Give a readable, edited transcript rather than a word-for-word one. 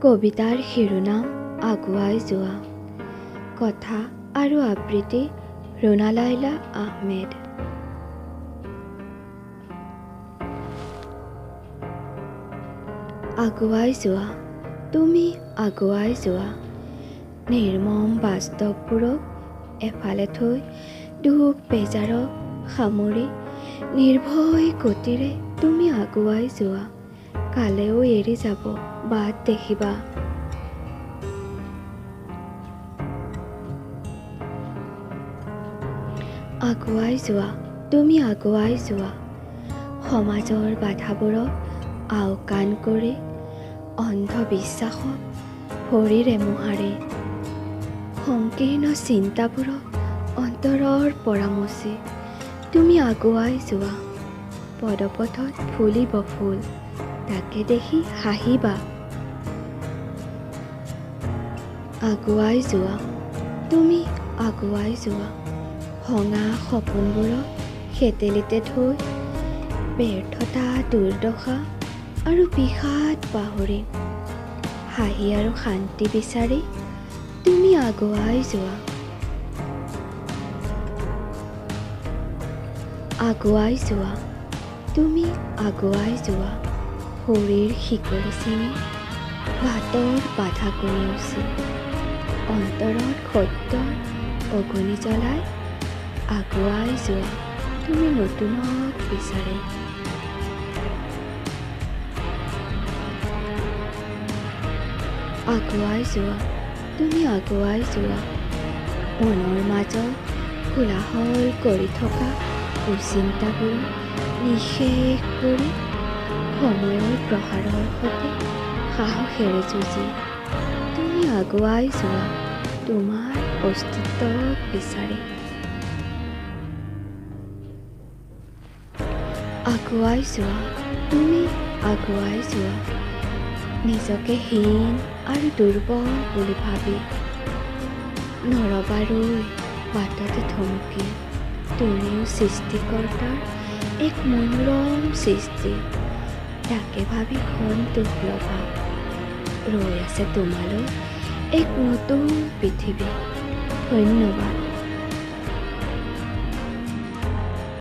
কবিতাৰ শিৰোনাম আগুৱাই যোৱা। কথা আৰু আবৃত্তি ৰুনা লাইলা আহমেদ। আগুৱাই যোৱা, তুমি আগুৱাই যোৱা। নিৰ্মম বাস্তৱবোৰক এফালে থৈ দুখ বেজাৰক সামৰি নিৰ্ভয় গতিৰে তুমি আগুৱাই যোৱা। কালেও এৰি যাব বাট দেখিবা। আগুৱাই যোৱা, তুমি আগুৱাই যোৱা। সমাজৰ বাধাবোৰক আওকাণ কৰি অন্ধবিশ্বাসক ভৰিৰে মোহাৰি সংকীৰ্ণ চিন্তাবোৰক অন্তৰৰ পৰা মচি তুমি আগুৱাই যোৱা। পদপথত ফুলিব ফুল, তাকে দেখি হাঁহিবা। আগুৱাই যোৱা, তুমি আগুৱাই যোৱা। ভঙা সপোনবোৰক সেতেলিতে থৈ ব্যৰ্থতা দুৰ্দশা আৰু বিষাদ পাহৰি হাঁহি আৰু শান্তি বিচাৰি তুমি আগুৱাই যোৱা। আগুৱাই যোৱা, তুমি আগুৱাই যোৱা। শৰীৰ শিকলি চিঙি বাটৰ বাধা কৰি উচি অন্তৰত সত্যৰ অগ্নি জ্বলাই আগুৱাই যোৱা তুমি নতুনক বিচাৰি। আগুৱাই যোৱা, তুমি আগুৱাই যোৱা। মনৰ মাজত কোলাহল কৰি থকা কুচিন্তাবোৰ নিঃশেষ কৰি সময়ৰ প্ৰহাৰৰ সৈতে সাহসেৰে যুঁজি তুমি আগুৱাই যোৱা তোমাৰ অস্তিত্বক বিচাৰি। আগুৱাই যোৱা, তুমি আগুৱাই যোৱা। নিজকে হীন আৰু দুৰ্বল বুলি ভাবি নৰবাৰুই বাটতে থমকি তুমিও সৃষ্টিকৰ্তাৰ এক মনোৰম সৃষ্টি, তাকে ভাবি সন্তোষ ল'বা। ৰৈ আছে তোমালৈ এক নতুন পৃথিৱী। ধন্যবাদ।